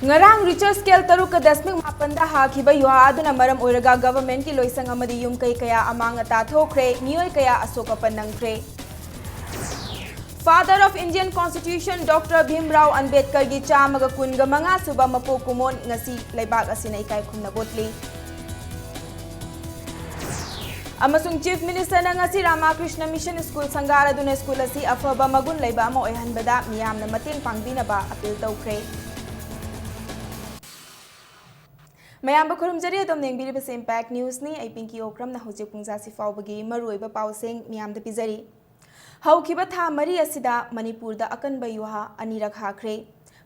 ngarang Richard scale taruk ka dasmik mapanda hakiba yuha aduna maram oiraga government ki loisang amadi yum kai kaya amang ata thokre miyoi kaya asoka panangkre. Father of Indian Constitution Dr. Bhimrao Ambedkar gi chamaga kunga manga suba mapo kumon ngasi laibag asina ikai khumna botli. Amasung Chief Minister na ngasi Ramakrishna Mission School Sangara duna school asi afaba magun laiba mo oihanbada miyamna mating pangdinaba appeal tawkre. Mayam ba khurum jari adom nengbiri bas impact news ni ai pinki okram na hojik pungja si fawbagi maruiba pauseng miyam da pizari haukiba tha mari asida manipur da akan ba yuha anirak hakre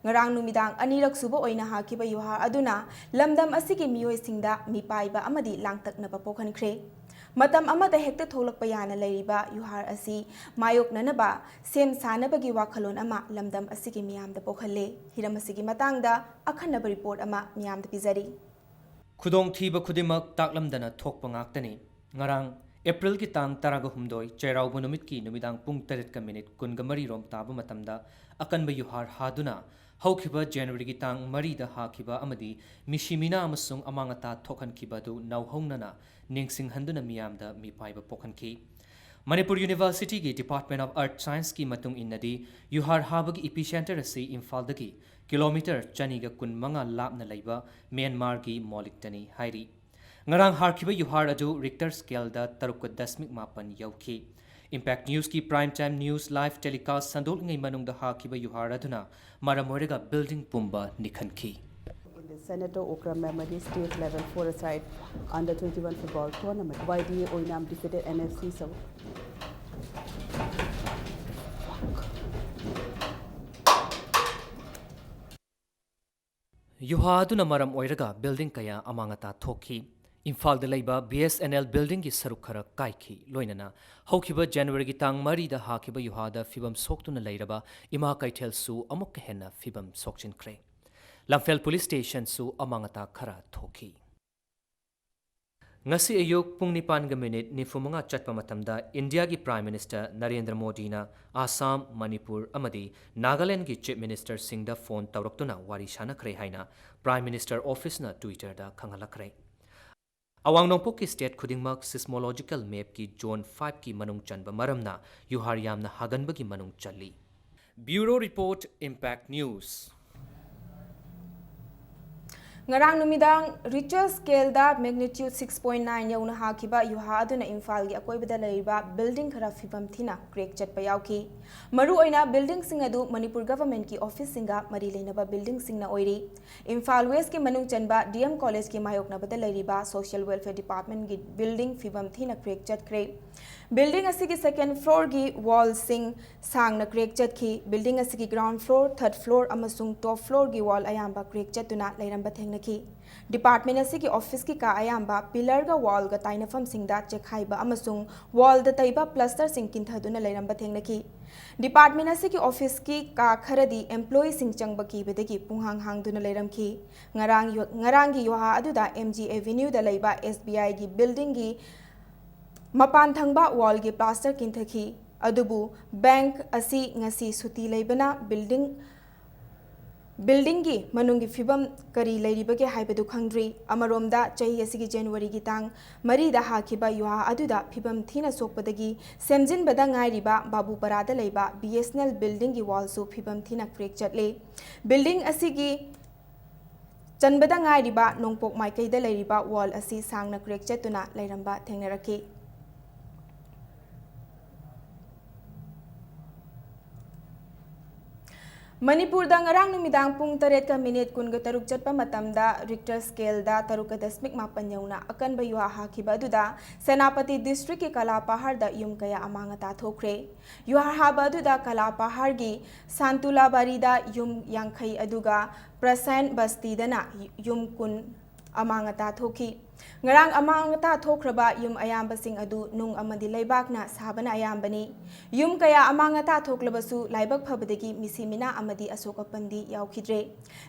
ngarang numidang anirak suba oina hakiba yuha aduna lamdam asigi miyoi singda mipai ba amadi langtak na papokhan kre matam amada hekta tholak payana leiriba yuhar asi mayok nanaba sem sanabagi wakhalon ama lamdam asigi miyam da pokhalle hiram asigi matangda akhanaba report ama miyam da pizari खुदोंग थीबा खुदिमक ताकलमदना थोकपा ngaktani ngarang April ki tang taraga humdoi chairaubu numit ki numidang pung 3 minute kunga mari rom tabu matamda akanba yuhar haduna haukiba January ki tang mari da hakiba amadi mishimina amasung amangata thokhan kibadu nauhongnana ningsing handuna miyamda mi paiba pokhanki Manipur University ki Department of Earth Science ki matung innadi yuhar habagi epicenter asi Imphal dagi kilometer chaniga kun manga lapna laiba Myanmar ki moliktani hairi ngarang harkiba yuhar adu Richter scale da taruk dasmik mapan yauki Impact News ki prime time news live telecast sandol ngai manung da hakiba yuhar aduna maramorega building pumba nikhanki Senator Okram Memory State Level 4-a-side Under 21 Football Tournament. YDA Oinam defeated NFC so. Yuhaduna maram oiraga building kaya amangata thoki Imphal da laiba BSNL building ki saruk khara kaiki loinana haukiba January ki tang mari da hakiba yuhada fibam soktuna lairaba ima kaithel su amuk henna fibam sokchin kre Lamphel Police Station su amangata khara thoki ngasi ayok pung 9 nifumanga chatpa matamda India ki Prime Minister Narendra Modi na Assam Manipur amadi Nagaland ki Chief Minister Singh da phone tawraktuna wari shana khre haina Prime Minister Office na Twitter da khangalakre Awang Nongpok ki state khudingmak seismological map ki zone 5 ki manung chanba maramna yuhar yamna haganba ki manung challi Bureau Report Impact News ngarang numidang Richter scale da magnitude 6.9 yauna hakiba yuha aduna Imphal gi akoibada leiba building khara fibam thina crack chatpa yauki maru oina building sing adu Manipur government ki office singa mari leinaba building singna oiri Imphal West ki manung chanba DM college ki mayokna bada leiriba social welfare department gi building fibam thina crack chat kre building asigi second floor gi wall sing sang na crack chat ki building asigi ground floor third floor amasung top floor gi wall ayamba crack chatuna leiramba thengna ki department asigi office ki ka ayamba pillar ga wall ga tainafam singda chekhaiba amasung wall da taiba plaster sing kinthaduna leiramba thengna ki department asigi office ki ka kharadi employee sing changba ki bedagi punghang hangduna leiram ki ngarang gi yoha aduda MG Avenue da leiba SBI gi building gi Mapan thangba wall gi plaster kinthaki adubu bank asi ngasi suti leibana building gi manungi fibam kari leiribage haibadu khangdri amaromda chahi asigi January gi tang mari da hakiba yuha aduda fibam thina sokpadagi semjin bada ngairiba babu parada leiba BSNL building gi wall su fibam thina crack chatle building asigi chanbada ngairiba nongpok maikai da leiriba wall asi sangna crack chatuna leiramba thengnaraki Manipur da ngarang numidang pung 3 minute kunga taruk chatpa matamda Richter scale da taruk dasmik mapan yauna akan ba yuha hakiba aduda Senapati district ki Kala Pahar da yum kaya amangata thokre yuha haba aduda Kala Pahar gi Santula Bari da yum yangkhai aduga Prasan Basti dana yum kun amangata thoki ngarang amangata thokraba yum ayamba sing adu nung amadi laibakna sabana ayambani yum kaya amangata thoklabasu laibak phabadagi misimina amadi asoka pandi yaukhidre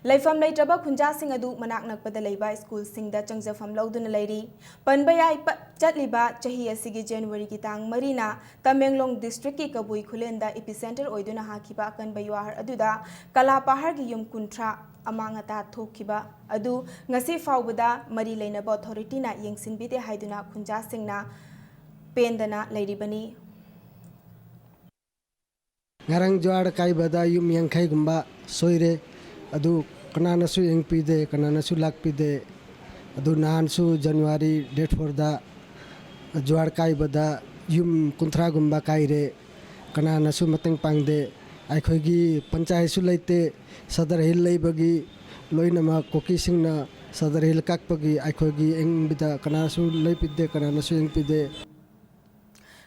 laifam leitraba khunja sing adu manak nakpada leiba school singda changjafam lauduna leiri panbayai chatliba chahi asigi January ki tang marina Tamenglong district ki Kabui khulenda epicenter oiduna hakiba kan bayuar aduda Kala Pahar gi yum kuntra among अता थोखिबा अदु ngasi फाउबदा मरी लेनबा अथॉरिटीना येंसिनबिदे हाइदुना खुंजासिंगना पेंदना लेरिबनी ngarang juar kai bada yum yang khai gumba soire adu kanana su yang pide kanana su lak pide adu nan su January date for da juar kai bada yum kunthra gumba kai re kanana su mateng pangde ai khoi gi panchayat su leite sadar hil leibagi loinama koki singna sadar hil kakpagi ai khoi gi eng bida kanana su leipide kanana su yang pide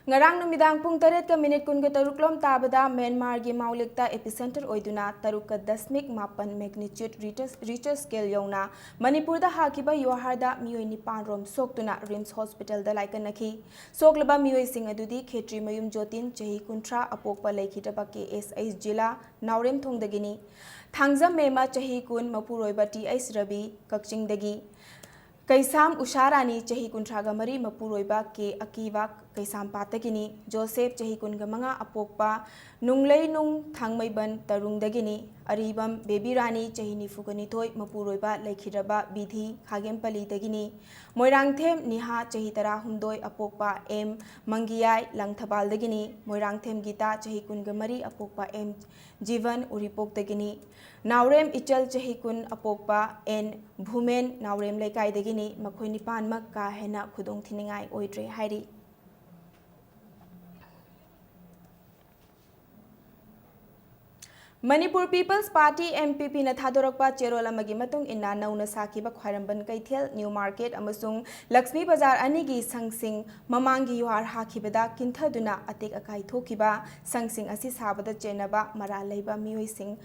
ngarang numidang pung 8:kun tabada Myanmar gi maulikta epicenter oiduna 7.8 magnitude Richter scale yongna Manipur da hakiba yohar da mioi nipan rom soktuna Rims hospital da laikanaki soklaba mioi sing adudi khetri mayum jotin chahi kuntra apokpa laikhitaba KSH jila naurem thongdagini thangjam mema chahi kun mapuroiba TS Rabi kakching dagi Kaisam Usharani Chahi Kuntraga Mari Mapuroiba ke Akiva Kaisam Patagini Joseph Chahi Kungamanga Apokpa Nunglei Nung Thangmaiban Tarung Dagini Aribam Baby Rani Chahi Nifugani Toy Mapuroiba Laikhiraba Bidhi Khagem Pali Dagini Moirang Them Niha Chahi Tara Humdoi Apokpa M Mangiyai Langthabal Dagini Moirang Them Gita Chahi Kungamari Apokpa M Jivan Uripok Dagini Naurem Ichal Chahi Kun Apokpa N Bhumen Naurem Laikai Dagini Makhoi Nipan Mak Ka Hena Khudong Thiningai Oidre Hairi Manipur People's Party MPP na thadorokpa cherol amagi matung inna nauna sakiba khwairamban kaithel New Market amasung Lakshmi Bazar anigi sangsing mamangi yuhar hakibada kinthaduna atek akai thokiba sangsing asi sabada chenaba mara leiba mioi sing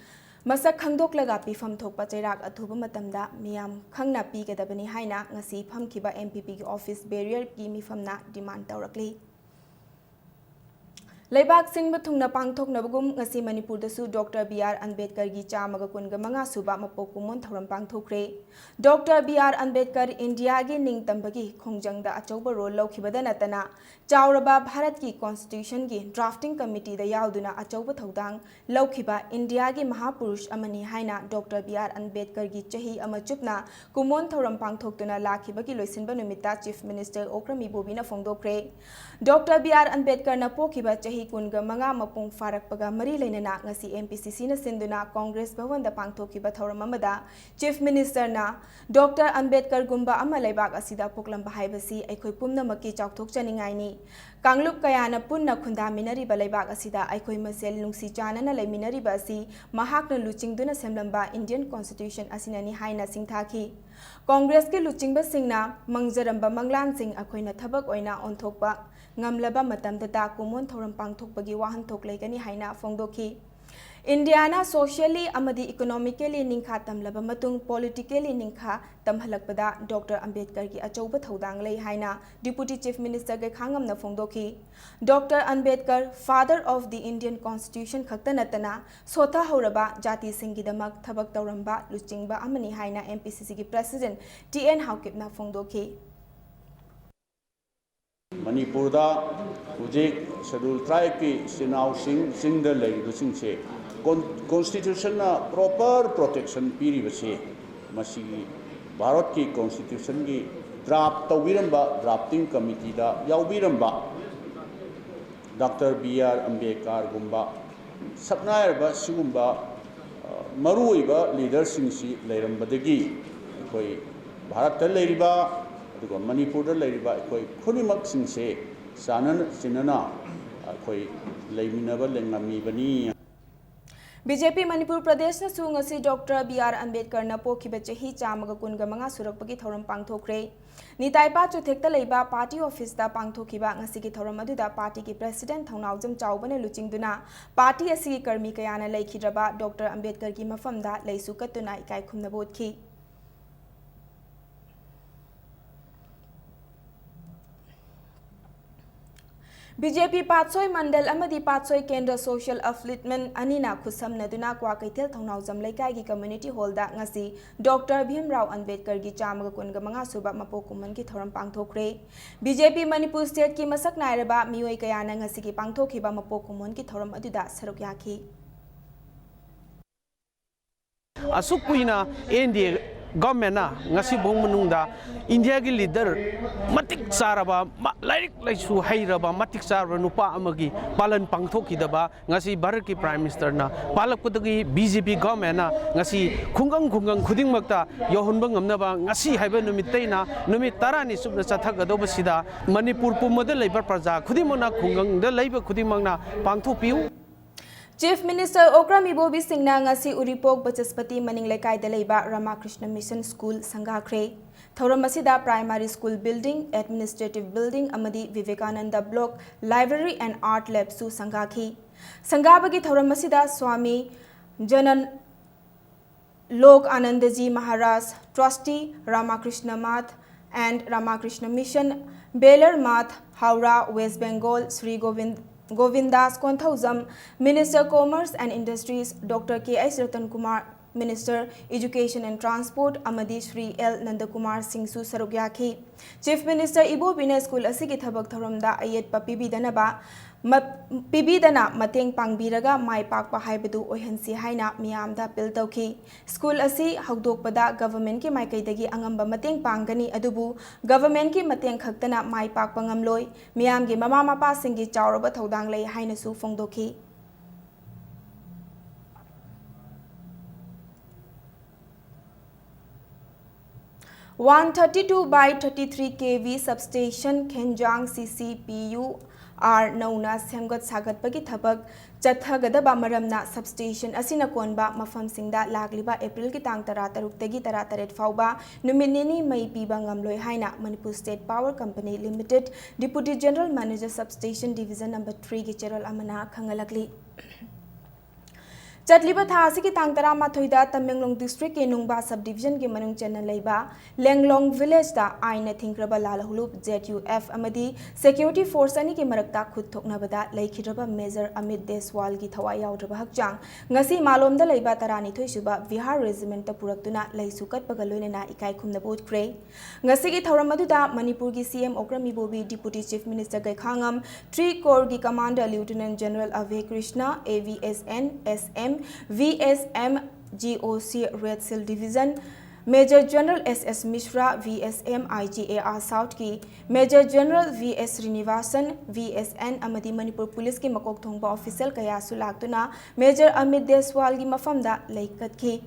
masak khangdoklaga pifam thokpa chairak athuba matamda miyam khangna pigadabani haina ngasi phamkiba MPP gi office barrier gi mifamna demand tawrakli Leibak Singba Thungna Pangthok Nabagum ngasi Manipur dasu Dr. B.R. Ambedkar gi chamaga kunga manga suba mapokumon thoram pangthokre Dr. B.R. Ambedkar India gi ningtambagi khongjangda achauba role laukhibada natana chawraba Bharat ki constitution gi drafting committee da yauduna achauba thodang laukhiba India gi mahapurush amani haina Dr. B.R. Ambedkar gi chahi ama chupna kumon thoram pangthoktuna lakhibagi loisinba numita Chief Minister Okrami Bobina phongdokre Dr. B.R. Ambedkar na pokhiba chahi kunga manga mapung farakpaga mari leinana ngasi MPCC na sinduna Congress Bhavan da pangthokiba thoram amada Chief Minister na Dr. Ambedkar gumba ama leibak asida poklamba haibasi aikhoi pumnamaki chawthok chaningai ni Kanglup kayana punna khunda minari leibak asida aikhoi masel nungsi chanana leiminari basi mahakna luchingduna semlamba Indian Constitution asinani haina singthaki Congress ke luchingba singna mangjaramba manglan sing akhoina thabak oina onthokpa ngamlaba matamda ta kumon thoram pangthokpagi wahan thoklei haina phongdokhi Indiana socially amadi economically ningkha tamlaba matung politically ningkha tamhalakpada Dr. Ambedkar gi achauba thodang lei haina Deputy Chief Minister ge khangamna phongdokhi Dr. Ambedkar father of the Indian Constitution khakta natana sotha horaba jati singi damak thabak tawramba luchingba amani haina MPCC gi President TN Haukipna phongdokhi Manipur da hujik schedule tribe ki sinaw sing da lei du sing che constitution na proper protection piri base masi Bharat ki constitution ki draft tawiramba drafting committee da yaubiramba Dr. B.R. Ambedkar gumba saknair ba sigumba maruiba leader sing si leirambadagi koi Bharat ta leiriba aduga Manipur da leiriba koi khunimak sing se sanan sinana koi leiminaba lengami bani BJP Manipur Pradesh na sungasi Dr. B.R. Ambedkar na pokhiba chahi chamaga kunga manga surakpagi thoram pangthokre Nitaipa chuthekta leiba party office da pangthokiba ngasigi thoram aduda party ki president Thongnaujam Chaubana luchingduna party asigi karmi kayana leikhiraba Dr. Ambedkar ki mafamda leisu katuna ikai khumna bodki BJP Patsoi Mandal Amadi Patsoi Kendra Social Upliftment Anina Khusam Naduna Kwa Kaitel Thongnaujam Laikai gi Community Hall da ngasi Dr. Bhimrao Ambedkar gi chamaga kunga manga suba mapokuman ki thoram pangthokre BJP Manipur State ki masak nairaba mioi kayana ngasi ki pangthokhiba mapokuman ki thoram aduda saruk yakhi asuk kuina NDA government na ngasi bong manungda India ki leader matik saraba laik laisu hairaba matik saraba nupa amagi palan pangthokidaba ngasi Bharat ki prime minister na palakpudagi BJP government na ngasi khungang khudingmakta yohunba ngamnaba ngasi haiba numittaina numit tarani subna chathagadaba sida Manipur pumada leiba praja khudimona khungang da leiba khudimangna pangthopiu Chief Minister Okram Ibobi Singhna ngasi Uripok Bachaspati Maning Lekai Dalaiba Ramakrishna Mission School Sangakre Thauram asida Primary School Building, Administrative Building amadi Vivekananda Block Library and Art Lab su Sangakhi Sangabagi Thauram asida Swami Janan Lok Anandaji Maharaj Trustee Ramakrishna Math and Ramakrishna Mission Belar Math Howrah West Bengal Sri Govindas Konthauzam, Minister Commerce and Industries, Dr. K.S. Ratan Kumar, Minister Education and Transport, Amadi Shri L. Nandakumar Singh Su Sarugyaki. Chief Minister Ibobina School Asigi Thabak Tharamda Ayet Pibidana Pibidana Mateng Pangbiraga Mai Pakpa Haibadu Ohensi Haina Miamda Piltauki. School Asi Haudokpada Government Ki Maikaidagi Angamba Mateng Pangani Adubu Government Ki Mateng Khaktana Mai Pakpa Ngamloi Miam Gi Mama Mapa Singi Chauraba Thaudang Lei Haina Su Fongdoki. (132 by 33 kV substation Khenjang CCPU R Nauna Semgat Sagat Pagi Thabak Chathagadaba Maramna substation Asina Konba Mafam Singda Lagliba April ki tang tara taruk tegi tara taret fauba Numinini Mai Piba Ngamloi Haina Manipur State Power Company Limited Deputy General Manager Substation Division number 3 ki Cheral Amana Khangalakli Chatliba Thasi ki tang tara mathoida Tamenglong district ke Nungba subdivision ke manung channel leiba Lenglong village da aina thingraba lalahulup ZUF amadi security force ani ke marakta khud thoknabada leikhiraba Major Amit Deswal gi thawai yaudraba hakchang ngasi malom da leiba tarani thoisuba Vihar regiment ta puraktuna leisukat bagaloina ikai khumna botkre ngasi gi thawramadu da Manipur gi CM Okram Ibobi Deputy Chief Minister Gai Khangam 3 Corps gi Commander Lieutenant General Ave Krishna AVSN SM VSM GOC Red Seal Division Major General SS Mishra VSM IGAR South ki Major General VS Srinivasan VSN Amadi Manipur Police ki Makok Thongba official kaya sulaktuna Major Amit Deswal gi mafamda laikat ki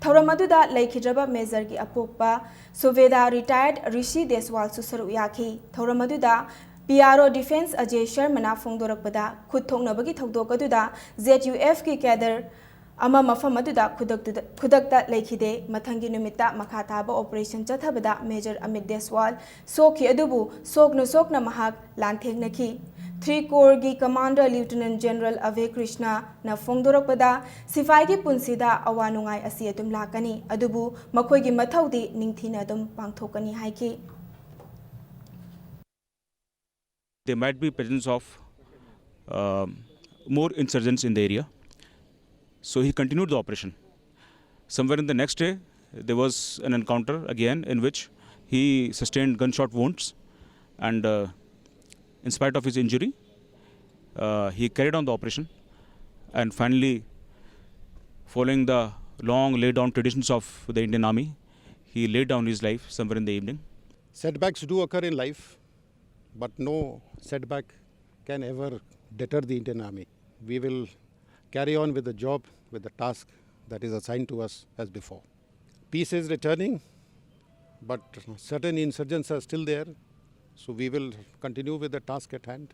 Thauramadu da laikhidraba Major gi apokpa Suveda retired Rishi Deswal susaru yakhi Thauramadu da PRO Defense Ajay Sharma Fongdorakpada khud thongnabagi thogdokadуда ZUF ki cadre ama mafam aduda khudakta leikhide mathangi numita makha thaba operation chathabada Major Amit Deswal sokhi adubu sokna mahak lanthegnaki 3 Corps gi Commander Lieutenant General Ave Krishna na fongdorakpada sifai ki punsida awanungai asi adum lakani adubu makhoi gi mathaudi ningthina adum pangthokani haiki There might be presence of more insurgents in the area. So he continued the operation. Somewhere in the next day, there was an encounter again in which he sustained gunshot wounds. And in spite of his injury, he carried on the operation. And finally, following the long laid down traditions of the Indian Army, he laid down his life somewhere in the evening. Setbacks do occur in life, but no setback can ever deter the Indian Army. We will carry on with the job, with the task that is assigned to us as before. Peace is returning, but certain insurgents are still there, so we will continue with the task at hand.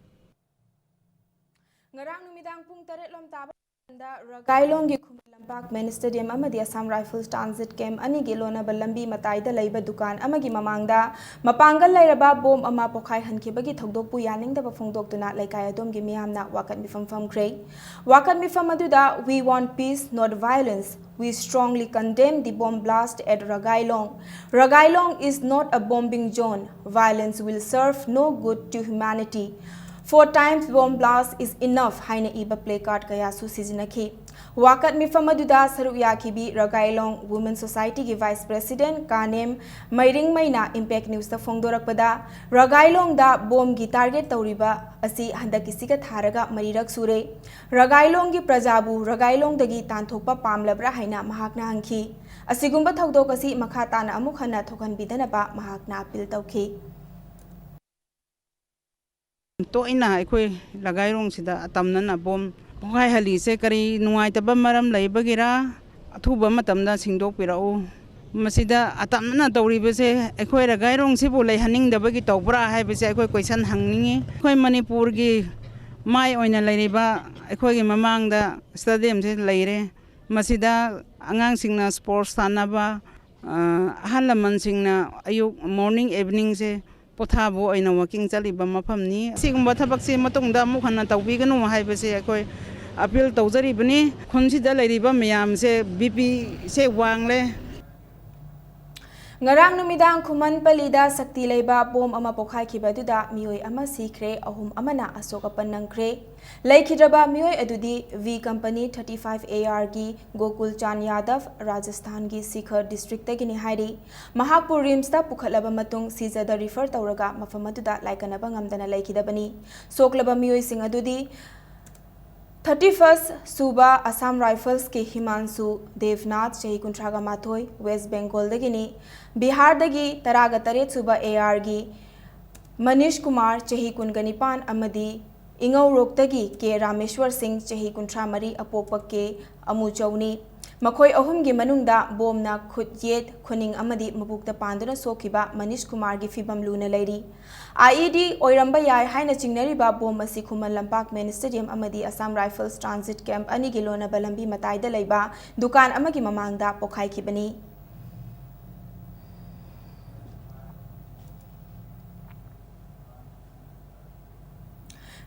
Ngarang numidang pung taret lom taba Ragailong gi Khumlampak Main Stadium amadi Assam Rifles Transit Camp ani gi lona balambi mataida leiba dukan amagi mamangda mapangal lairaba bom ama pokhai hankibagi thogdokpu yaningdaba phongdoktuna laikai adom gi miyamna wakat mifam grey wakat mifam aduda we want peace not violence. We strongly condemn the bomb blast at Ragailong. Ragailong is not a bombing zone. Violence will serve no good to humanity. 4 times bomb blast is enough. Haina iba placard kaya su sizinaki. वाकत मिफम अदुदा सरुक याखिबी रगाइलोंग women society की vice president कानेम marrying मैना impact news फोंदोरकपदा रगाइलोंग दा बोम की target तौरिबा असी हंदकिसिगा थारगा मरीरक सुरे रगाइलोंग की प्रजाबु रगाइलोंग दगी तांथोकपा पामलब्रा हाइना महाकना हंखी असिगुंबा थौदोक असि मखा ताना अमुक हन्ना थोकहनबिदनबा महाकना अपील तौखी तो इना अखोई लगाइरोंग सिदा तमनना बोम पोहाय हली से करी नुवाइतबा मरम लैबगिरा अथुबा मतमदा सिंगदोकपिराउ मसिदा अतमना तौरिबसे अखोई लगाइरोंग सिबु लैहनिंगदबगी तौबरा हाइबसे अखोई क्वेश्चन हंगनिंगे अखोई मणिपुर की माय ओइना लैरिबा अखोई ममांगदा स्टेडियम से लैरे मसिदा आंगांसिंगना स्पोर्ट्स सानाबा अहल लमनसिंगना अयुक मॉर्निंग इवनिंग से पोथाबो ओइना वॉकिंग चलीबा मफमनी सिगुंबा थबक से मतुंगदा अमुक हन्ना तौबिगनु हाइबसे अखोई अपील तौजरीबनी खुनसिदा लैरिबा मयाम से बीपी से वांगले ngarang numidang khuman palida sakti leiba bom ama pokhai khibadudha mioi ama sikhre ahum amana asoka panangkhre leikhidaba mioi adudi V company 35 AR gi Gokul Chan Yadav Rajasthan gi Sikhar district tagini hairi Mahakpur Rims ta pukhalaba matung sizada refer tawraga mafamaduda laikanaba ngamdana leikhidabani soklaba mioi sing adudi 31st Suba Assam Rifles के हिमांशु देवनाथ चही कुंट्रागा माथोई waste Bengal दगिनी Bihar दगी तरागा Taret सुबा AR गी मनीष कुमार चही कुनगनिपान अमदी इंगौ रोक्तगी के रामेश्वर सिंह चही कुंट्रा मरी अपोपक के अमुचौनी मखोई अहुम की मनुंगदा बोमना खुद येत खुनिंग अमदी मबुक्ता पांदुना सोखिबा मनीष कुमार की फिबम लूना लैरी IED ओइरंबा याय हाइना चिंगनरिबा बोम असी खुमन लंपाक मेन स्टेडियम अमदी असम राइफल्स ट्रांजिट कैंप अनि की लोना बलंबी मताइदा लैबा दुकान अमगी ममांगदा पोखाइखिबनी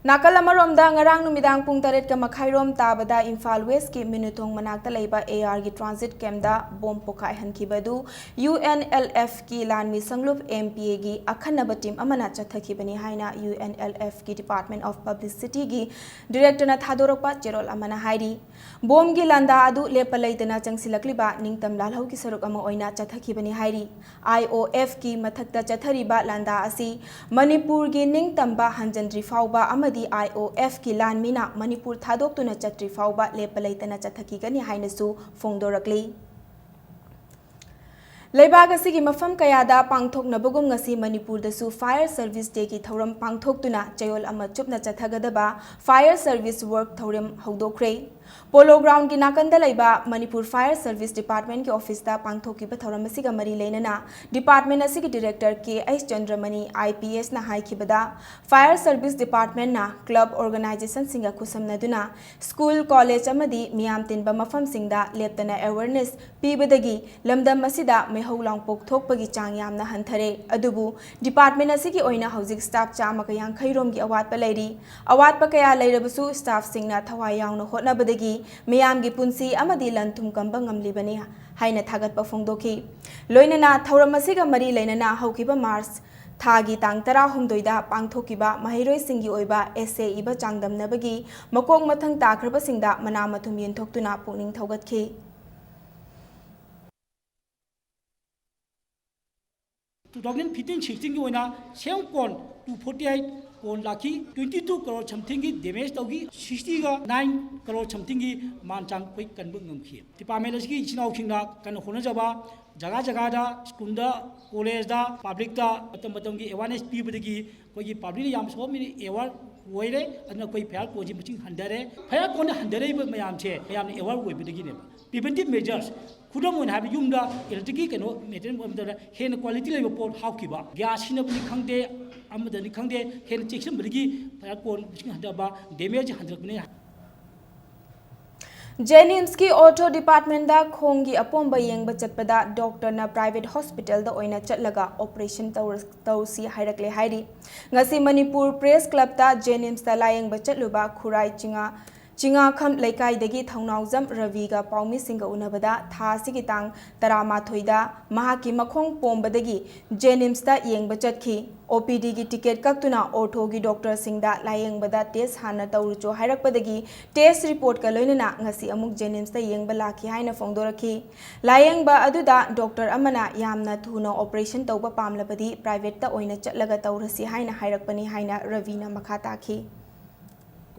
नाकल अमरोमदा ngarang numidang pung 8 ka makhairom tabada Imphal West ki Minuthong manakta leiba AR gi transit camp da bom pokai hankhibadu UNLF ki lanmi sanglup MPA gi akhanaba team amana chathakibani haina UNLF ki Department of Publicity gi director na thadorokpa cherol amana hairi bom gi landa adu lepalaitana changsilakliba ningtam lalhau ki saruk ama oina chathakibani hairi IOF ki mathakta chathariba landa asi Manipur gi ningtamba hanjandri fauba IOF की लानमीना मणिपुर थादोक्तुना चट्री फाउबा लेपलैतना चथकीगनी हाइनसु फोंदोरकली लेबाग असिगी मफम कयादा पांगथोकनबगुम ngasi मणिपुरदसु फायर सर्विस डे की थौरम पांगथोक्तुना चयोल अमा चुपना चथगदबा फायर सर्विस वर्क थौरम हौदोख्रे पोलो ग्राउंड की नाकंदा लैबा मणिपुर फायर सर्विस डिपार्टमेंट के ऑफिस दा पांगथोकिबा थौरम असिगा मरी लेनना डिपार्टमेंट असिगी डायरेक्टर KH चंद्रमणि IPS ना हाइखिबदा फायर सर्विस डिपार्टमेंट ना क्लब ऑर्गेनाइजेशन सिंगा खुसमनदुना स्कूल कॉलेज अमदी मियाम तिनबा मफम सिंगदा लेप्तना अवेयरनेस पीबदगी लमदम असिदा मेहौ लांगपोक थोकपगी चांग यामना हंथरे अदुबु डिपार्टमेंट असिगी ओइना हौजिक स्टाफ चामा का यांखैरोम की अवातपा लैरी अवातपा कया लैरबसु स्टाफ सिंगना थवाय यावना होटनबदगी मियाम की पुंसी अमदी लंथुम कंबा ngamlibani haina thagatpa phongdokhi loinana thauram asiga mari leinana haukiba March थागी तांग 18 दा पांगथोकिबा महिरोय सिंगी ओइबा एसे इबा चांगदमनबगी मकोक मथंग ताख्रबा सिंगदा मना मथुम येनथोक्तुना पुनिंग थौगतखि 2015-16 की ओइना सेम कोन 248 कोन लाखी 22 करोड़ समथिंग की डैमेज तौगी 60 का 9 करोड़ समथिंग की मानचांग कोई कनबु ngमखि डिपार्टमेंट असकी इचिनाउ खिंगना कन होनजबा जगह जगह दा स्कूल दा कॉलेज दा पब्लिक दा मतम की अवेयरनेस पीबदगी कोई पब्लिक याम सो मिनी अवेयर ओइरे अदना कोई फेयर कोजी मचिंग हंदरे फेयर कोन हंदरे मयाम छे मयाम ने अवेयर ओइबदगी ने प्रिवेंटिव मेजर्स खुदम ओन हाबि युमदा इलेक्ट्रिक कनो मेटेरियल ओमदा हेन क्वालिटी लेबो पोट हाउकिबा ग्यास सिनबनि खंगदे अमदनि खंगदे हेन चेक्सन बदगी फेयर कोन मचिंग हंदबा डैमेज हंदरकने जेनिम्स की ऑटो डिपार्टमेंट दा खोंगी अपोंबा येंगबा चटपदा डॉक्टर ना प्राइवेट हॉस्पिटल दा ओइना चटलगा ऑपरेशन तौसी हाइरकले हाइरी ngasi मणिपुर प्रेस क्लब ता जेनिम्स ता लायेंगबा चटलुबा खुराई चिंगा Chingakham Laikai Thaunauzam Raviga Paumi Singa Unabada, Thasigitang, Taramathoida, Mahaki Makong Pombadagi, Jenimsta Yeng Bachatki, OPD gi ticket kaktuna ortho gi doctor singda layeng bada test hana tawrucho hairak padagi test report ka loinana ngasi amuk Jenims ta yeng bala ki haina fongdoraki layeng ba aduda doctor amana yamna thuna operation tawba pamlabadi private ta oina chatlaga tawrasi haina hairak pani haina Ravina makhata ki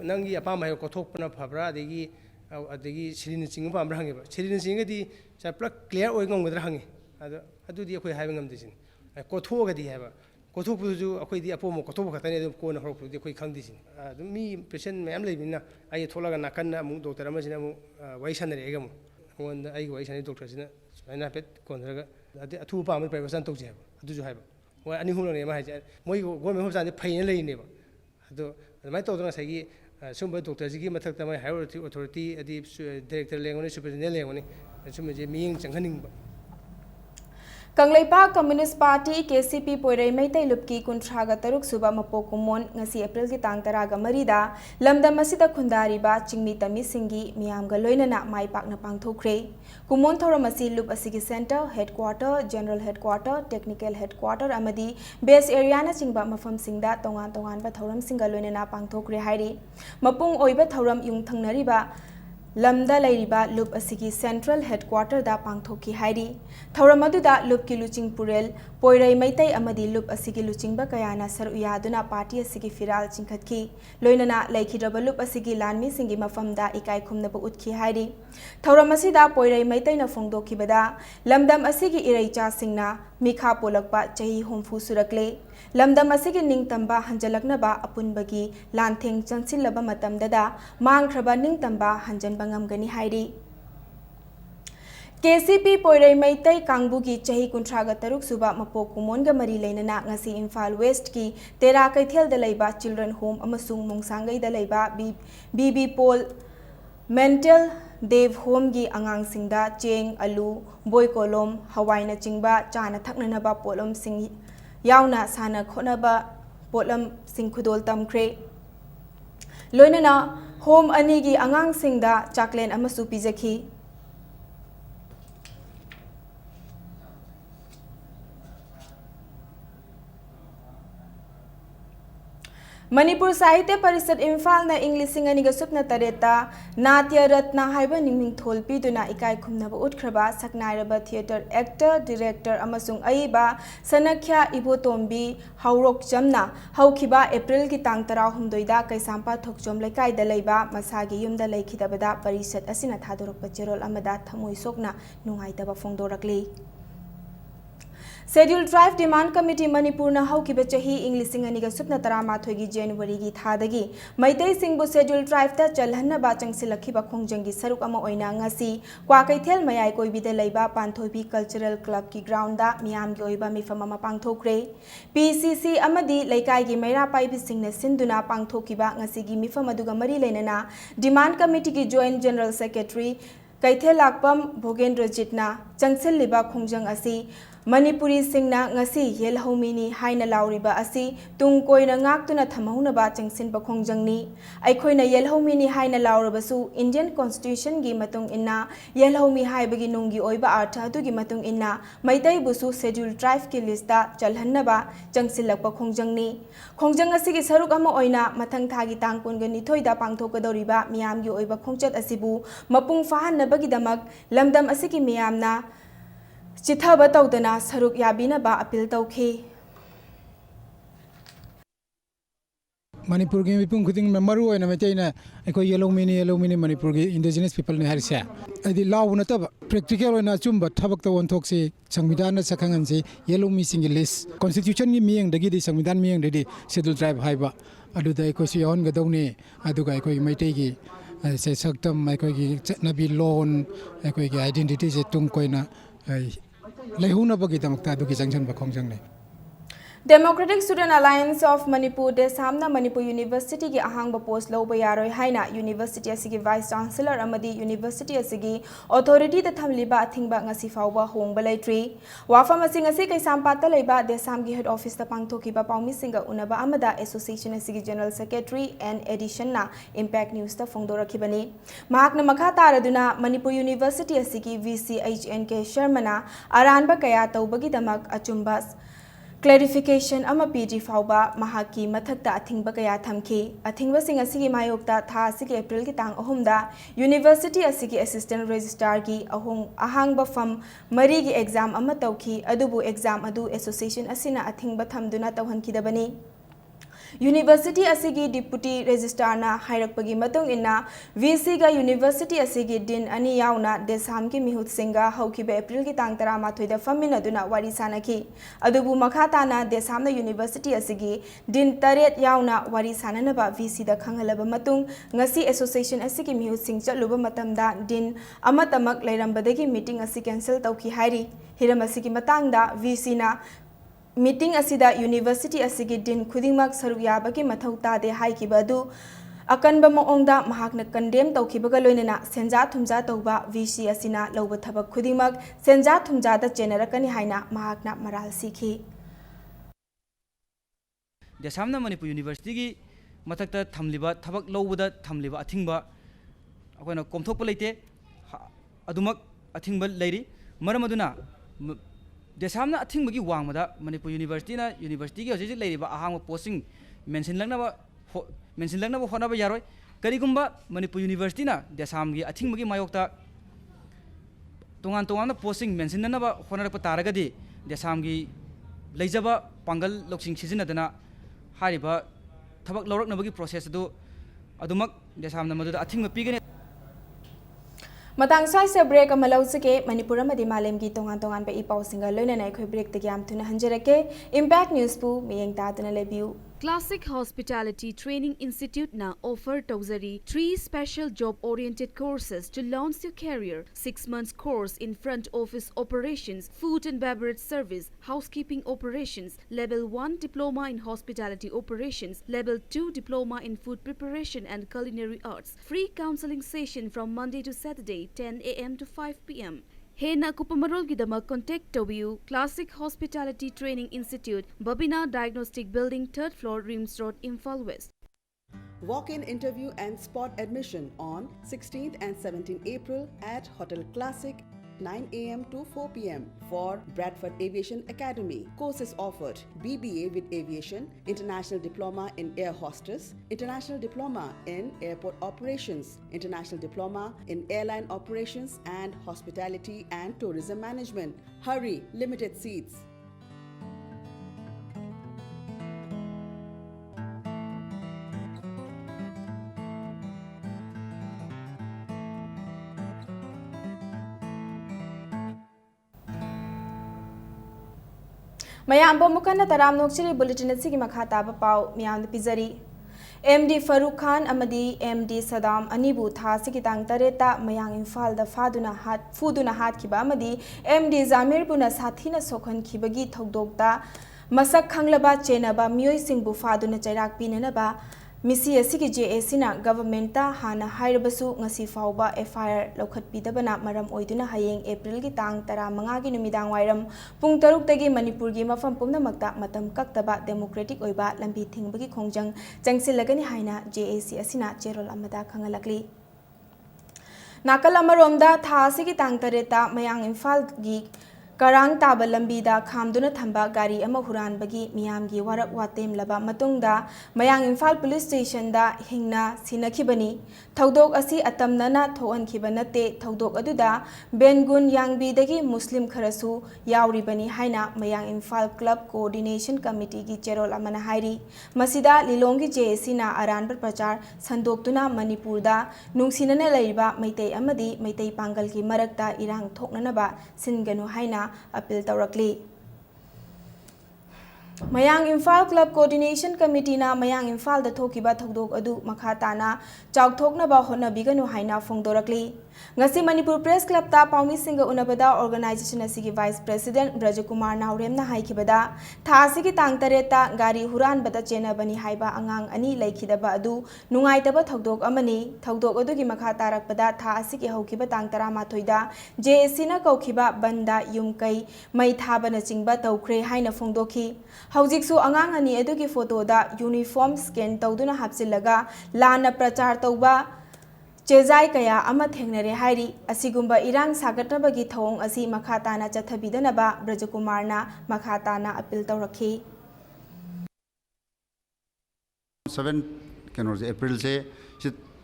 nangi apa mai ko thokpana phabra adegi sirin sing pamra hangi ba sirin sing di chapla clear oi ngam gadra hangi adu di khoi haibang ngam disin ko thoga di haiba ko thok ju akhoi di apo mo ko thok khatani adu ko na horok di khoi khang disin adu mi patient mayam leibina ai tholaga nakan amu doctor ama sina mu waisan re egam on ai waisan doctor sina aina pet kondraga adu athu pam prevention tawje adu ju haiba wa ani hum ne ma hai moi go me hosan di phain lei ne ba adu mai to dona sai sumba doctor ji mathak tamai higher authority adi director lengoni superintendent lengoni sumba je ming changhaning ba Kanglaipa Communist Party KCP Poirai Maitai Lupki Kuntraga Taruk Suba Mapokumon ngasi April ki tang taraga marida lamdam asida khundariba chingmi tami singi miyamga loinana mai pakna pangthokre kumon thoramasi lup asigi center headquarter general headquarter technical headquarter amadi base area na chingba mafam singda tongan tongan ba thoram singa loinana pangthokre hairi mapung oiba thoram yung thangnariba Lamda Lairiba Lup Asigi Central Headquarter da Pangthoki Hairi. Thauramadu Lup ki Luching Purel, Poirai Maitai Amadi Lup Asigi Luching Bakayana Saruyaduna Party Asigi Firal Chinkatki, Loinana Laikidaba Lup Asigi Lanmi Singi Mafamda Ikai Kumnaba Utki Hairi. Thauramasida Poirai Maitai na Fongdoki Bada, Lamdam Asigi Iraicha Singna, Mikha Polakpa Chahi Humfu Surakle. Lamdam asigi ningtamba hanjalaknaba apunbagi lantheng chansilaba matamdada mangkhraba ningtamba hanjanba ngamgani hairi KCP Poirai Maitai Kangbugi Chahi Kuntraga Taruk Suba Mapok Kumonga Mari Lainana ngasi Imphal West ki Tera Kaithel da Laiba Children Home amasung Mongsangai da Laiba BB Pol Mental Dev Home gi angang singda cheng alu boy kolom hawaina chingba chana thaknanaba polom sing Yauna sana khonaba potlam sing khudol tamkre loinana home anigi angang singda chaklen amasu pizaki Manipur Sahitya Parishad Imphal na English Singani Gasupna Tareta Natya Ratna Haiba Niming Tholpi Duna Ikai Khumnaba Utkraba Saknairaba Theatre Actor Director Amasung Aiba Sanakhya Ibotombi Haurok Jamna Haukiba April ki tang tara humdoida Kaisampa Thokjom Laikai da Laiba Masagi Yumda Laikhidabada Parishad Asina Thadorokpa Cherol Amada Thamoi Sokna Nungaitaba Fongdorakli Scheduled Drive Demand Committee Manipur na haukiba chahi English Singani Supna Taramathogi January gi thadagi Maitai Singbu Scheduled Drive ta chalhanna ba changsilakhiba khongjangi saruk ama oina ngasi Kwakaithel Mayai Koibida Laiba Panthoibi Cultural Club ki ground da miyam gi oiba mifam ama pangthokre PCC amadi Laikai gi Maira Paibi Singna Sinduna pangthokiba ngasi gi mifam aduga mari leinana Demand Committee ki Joint General Secretary Kaithel Lakpam Bhogendra Jitna changsil liba khongjang asi Manipuri Singna ngasi yelhomini haina lauriba asi tungkoina ngaktuna thamhaunaba changsin bakhongjangni aikhoina yelhomini haina laurabasu Indian Constitution gi matung inna yelhomi haibagi nunggi oiba artha dugi matung inna maitai busu scheduled tribe ki lista chalhannaba changsilak bakhongjangni khongjang asi gi saruk ama oina mathang thagi tangpun ga nithoida pangthokadoriba miyam gi oiba khongchat asibu mapung fahanabagi damak lamdam asi ki miyamna Chithaba Taudana Saruk Yabina ba appeal tauki. Manipur ki mipung kuting memaru na metaina eko yellow mini Manipur ki indigenous people ni harisa adi law na tab practical na chumba thabak ta won thok se sangbidan na sakhangan se yellow mi single list constitution ni mieng dagi di sangbidan mieng dagi schedule tribe haiba adu da eko si on gadawni adu ga eko maitai ki se saktam eko ki nabi loan eko ki identity se tung koina Laihuna bagi tamakta duki jangjan bakhongjang ne Democratic Student Alliance of Manipur Desamna Manipur University ki ahangba post loba yaroi haina University asigi Vice Chancellor amadi University asigi authority da thamliba athingba ngasi fawba hongba leitri wafam asing asi kaisampata leiba Desam gi head office ta pangthokiba paumi singa unaba amada association asigi general secretary and edition na Impact News ta phongdorakhibani mahakna makha taraduna Manipur University asigi VCHNK Sharmana aranba kaya tawbagi damak achumba clarification ama PG fawba mahaki mathakta athingba kaya thamki athingba sing asigi mayokta tha asigi April ki tang ahumda University asigi assistant registrar ki ahangba fam mari gi exam ama tawki adubu exam adu association asina athingba thamduna tawhankidabani University asigi deputy registrar na hairakpagi matung inna VC ga University asigi din ani yauna Desam ki mihut singa haukiba April ki tang tara mathoi da famina duna wari sanaki adubu makhata na Desam na University asigi din taret yauna wari sanana ba VC da khangalaba matung ngasi association asigi mihut sing chatluba matamda din amatamak lairambadagi meeting asi cancel tawki hairi hiram asigi matangda VC na meeting asida University asigi din khudingmak saruk yabagi mathau tade haikibadu akanba maongda mahakna condemn tawkibaga loinana senja thumja tawba VC asina loba thabak khudingmak senja thumja da chenarakani haina mahakna maral sikhi Desamna Manipur University gi mathakta thamliba thabak lobada thamliba athingba akoina komthokpa leite adumak athingba leiri maramaduna Desamna athingba gi wangmada Manipur University na university gi hoji leiriba ahang posting mention langnaba honaba yaroi karigumba Manipur University na Desam gi athingba gi mayokta tongan posting mention nanaba honarapa taragadi Desam gi leijaba pangal loksing sizinadana hariba thabak lawraknabagi process adu adumak Desamna maduda athingba pigane Matang sai se break amalau sike Manipur amadi malem gi tongan pe ipau singa loina nai khoi break te gyam thuna hanjerake Impact News pu miyeng ta tuna lebiu Classic Hospitality Training Institute now offer Tawzari 3 special job-oriented courses to launch your career. 6 months course in front office operations, food and beverage service, housekeeping operations, level 1 diploma in hospitality operations, level 2 diploma in food preparation and culinary arts. Free counseling session from Monday to Saturday 10 a.m. to 5 p.m. Hena Kupamarol Gidama contact Tobiu Classic Hospitality Training Institute, Babina Diagnostic Building, 3rd floor, Rims Road, Imphal West. Walk-in interview and spot admission on 16th and 17th April at Hotel Classic, 9 a.m. to 4 p.m. for Bradford Aviation Academy. Courses offered: BBA with Aviation, International Diploma in Air Hostess, International Diploma in Airport Operations, International Diploma in Airline Operations and Hospitality and Tourism Management. Hurry, limited seats. Mayam bomukana taram nokchiri bulletin asigi makha taba pau miyam pizari MD Farooq Khan amadi MD Saddam anibu tha sigitang tareta mayang Imphal da fuduna hat kiba amadi MD Zamir buna sathina sokhan kibagi thogdokta masak khanglaba chenaba miyoi singbu faduna chairak pinanaba misi asigi JAC na government ta hana hairabasu ngasi fawba FIR lokhat pidabana maram oiduna hayeng April gi tang 15 gi numidang wairam pung 6 tagi Manipur gi mafam pumnamakta matam kaktaba democratic oiba lambi thingbagi khongjang changsilagani haina JAC asina cherol amada khangalakli nakal amaromda tha asigi tang tareta mayang Imphal gi Karang taba lambida khamduna thamba gari ama huranbagi miyamgi warak watem laba matungda mayang Imphal police station da hingna sinakhibani thaudok asi atamnana thoankiba nate thaudok aduda bengun yangbi dagi muslim kharasu yauribani haina mayang Imphal club coordination committee gi cherol amana hairi masida lilongi JAC na aranbar prachar sandoktuna Manipur da nungsinana laiba maitai amadi maitai pangal gi marakta irang thoknanaba singanu haina appeal tawrakli Mayang Imphal Club Coordination Committee na Mayang Imphal da thokiba thodok adu makha tana chawthoknaba honabiganu haina phongdorakli ngasi Manipur Press Club ta paumi singa unabada organization asigi Vice President Brajakumar Naurem na haikibada tha asigi tang tareta gari huran bada chena bani haiba angang ani laikhidaba adu nungaitaba thogdok amani thogdok adugi makha tarakpada tha asigi haukiba tang 13 da JSC na kaukiba banda yumkai mai thabana chingba tawkhre haina phongdokhi haujiksu angang ani adugi photo da uniform scan tawduna hapsilaga lana prachar tawba Chezai kaya ama thengnare hairi asigumba irang sagatnabagi thong asi makhatana chathabidanaba Brajakumarna makhatana appeal tawrakhi 7 kenor April se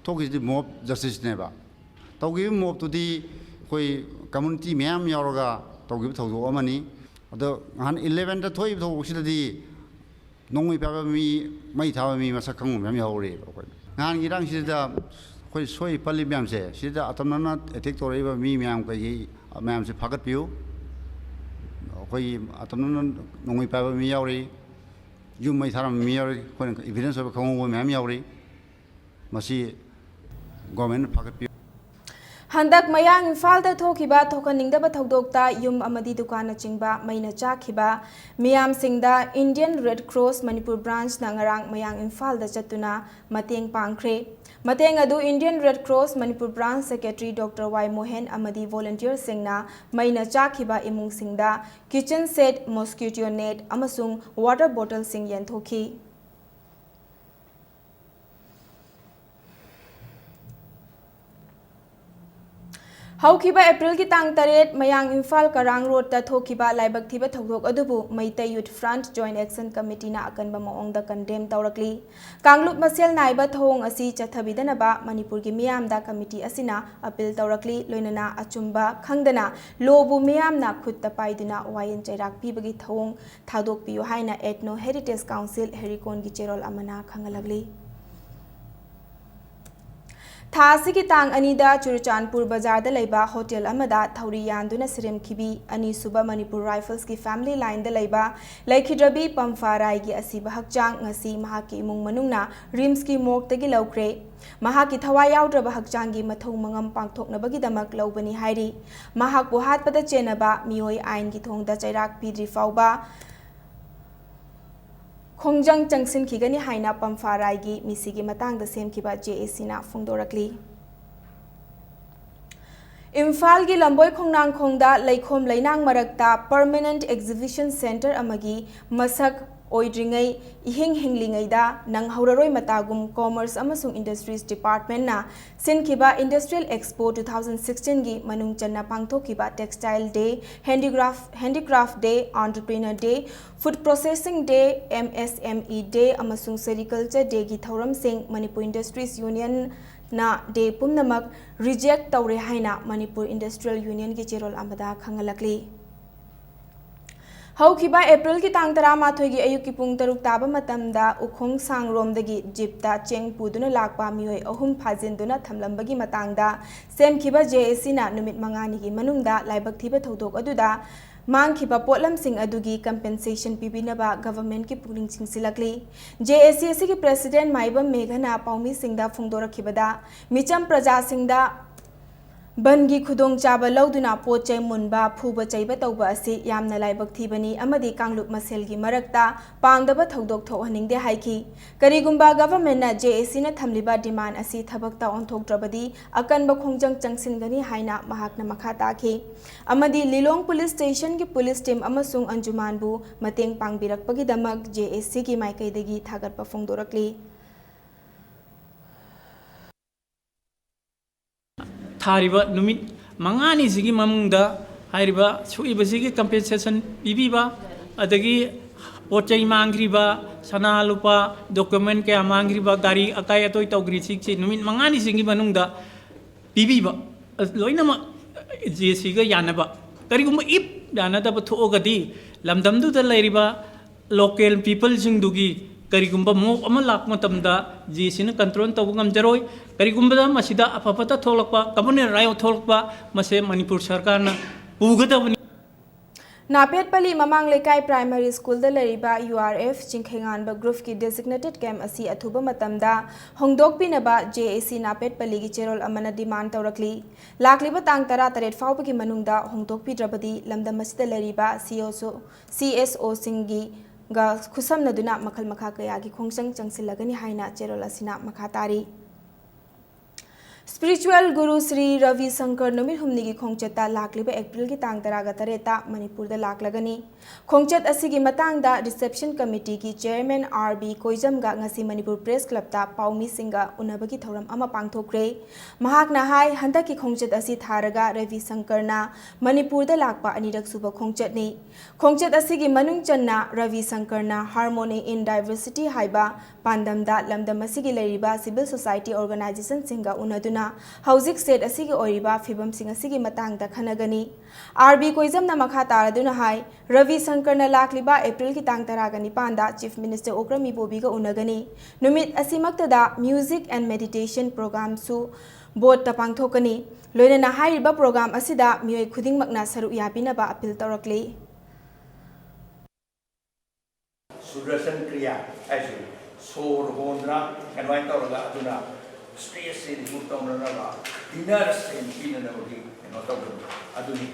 thoki di mob justice neba tawgi mob to di koi community myam yaroga tawgi thodo amani ado han 11 da thoi tho sidadi nongmi pa mi mai thawa mi masakang myam yawre ngan girang sida koi soi pali myam se sida atamna attack toriba mi myam ka yi myam se phagat piu koi atamna nongmi pa mi yawre yum mai tharam mi yawre koi evidence of khong myam yawre masi government phagat piu Handak mayang Imphal da thokiba thokaningdaba thodokta yum amadi dukana chingba maina chakhiba miyam singda Indian Red Cross Manipur branch na ngarang mayang Imphal da chatuna mateng pangkhre mateng adu Indian Red Cross Manipur branch secretary Dr. Y Mohan amadi volunteer singna maina chakhiba imung singda kitchen set mosquito net amasung water bottle sing yen thoki Haukiba April ki tang taret mayang Imphal Karang Road ta thokiba laibak thiba thodok adubu Maitai Youth Front Joint Action Committee na akanba maong da condemn tawrakli Kanglup masel naiba thong asi chathabidanaba Manipur gi miyam da committee asina appeal tawrakli loinana achumba khangdana lobu miyam na khutta paiduna wayen chairak pibagi thong thadok piyo haina Ethno Heritage Council Herikon gi cherol amana khangalagli Thasi ki tang anida Churachandpur Bazar da laiba hotel amada thauri yanduna sirem khibi ani suba Manipur Rifles ki family line da laiba laikhidrabi pamfarai gi asiba hakchang ngasi mahaki imung manungna rims ki mok tagi laukre mahaki thawai yaudra hakchang gi mathong mangam pangthokna bagi damak laubani hairi mahak buhat pada chenaba mioi ain gi thongda chairak pidri fauba Khongjang Changsin Khigani Haina Pamfarai gi misigi matang da semkiba JAC na phongdorakli Imphal gi Lamboi Khongnang Khongda Laikhom Lainang Marakta Permanent Exhibition Center amagi masak oidringai ihing hinglingai da nang hauraroi matagum Commerce amasung Industries Department na sinkiba Industrial Expo 2016 gi manung channa pangthokiba Textile Day, Handicraft Day, Entrepreneur Day, Food Processing Day, MSME Day amasung Sericulture Day gi thauram sing Manipur Industries Union na day pumnamak reject tawre haina Manipur Industrial Union gi cherol amada khangalakli Haukiba April ki tang 13 gi ayuk ki pung 3 taba matamda ukhong sangrom dagi jipta cheng puduna lakpa mioi ahum phajinduna thamlambagi matangda semkiba JAC na numit mangani gi manungda laibak thiba thodok aduda mangkhiba potlam sing adugi compensation pibinaba government ki puning singsilakli JAC ki president Maibam Meghana paumi singda phongdorakhibada micham praja singda Bangi khudong chaba lauduna pochai munba phuba chaiba tawba asi yamna laibak thibani amadi Kanglup masel gi marakta pangdaba thodok thohaningde haiki karigumba government na JAC na thamliba demand asi thabakta onthokdrabadi akanba khongjang changsingani haina mahakna makha takhi amadi Lilong police station gi police team amasung anjumanbu mateng pangbirakpagi damak JAC gi maikaidagi thagatpa phongdorakli Thariba numit mangani sigi mamungda hairiba suibasigi compensation bibiba adagi pochai mangriba sana lupa document ke mangriba gari akai atoi tawgri sigi numit mangani sigi manungda bibiba loinama JAC ga yanaba karigum ip yanada ba thogadi lamdamdu da lairiba local people singdugi karigumba mo ama lak matamda JAC na control taw ngamjaroi karigumba masida apapata tholakpa kamune rayo tholakpa mase Manipur sarkar na pugadabani नापेटपल्ली ममांग लेकाई primary school दा लरिबा URF चिंखेंगानबा group की designated camp असी अथुबा मतमदा होंगदोकपिनबा JAC नापेटपल्ली की चेरोल अमना demand तौरकली लाकलिबा तांग 13 फाउबगी मनुंगदा होंगदोकपिद्रबदी लमदम असिदा लरिबा CSO सिंगी गा खुसमनदुना मखल मखा कयागी खोंगसंग चंगसिलगनी हाइना चेरोल असिना मखा तारी spiritual गुरु श्री रवि शंकर नुमित हुमनी की खोंगचता लाकलिबा अप्रैल की तांग 13 मणिपुर दा लाकलगनी खोंगचत असिगी मतांगदा रिसेप्शन कमिटी की चेयरमैन RB कोइजम गा ngasi मणिपुर प्रेस क्लब ता पाउमी सिंगा उनबगी थौरम अमा पांगथोक्रे महाकना हाय हंदा की खोंगचत असी थारगा रवि शंकरना मणिपुर दा लाकपा अनिरक सुबा खोंगचतनी खोंगचत असिगी मनुंग चन्ना रवि शंकरना हार्मोनी इन डाइवर्सिटी हाइबा पांदमदा लमदम असिगी लेरिबा सिविल सोसाइटी ऑर्गेनाइजेशन सिंगा उनदुना हौजिक स्टेट असिगी ओरिबा फिबम सिंग असिगी मतांगदा खनगनी RB कोइजमना मखा तारदुना हाय रवि शंकरना लाकलिबा अप्रैल की तांग 19 चीफ मिनिस्टर ओक्रमी बोबीगा उनगनी नुमित असिमक्तदा म्यूजिक एंड मेडिटेशन प्रोग्राम सु बोर्ड ता पांगथोकनी लोइना हाइरिबा प्रोग्राम असिदा मियोय खुदिंगमकना सरुक याबिनबा अपील तौरकली सुदर्शन क्रिया ऐसे सोर होंद्रा कन्वाइन तौरगा अदुना स्ट्रेस से रिमूव तौरनबा इनर स्ट्रेंथ पिननबगी नो तौरदु अदुनी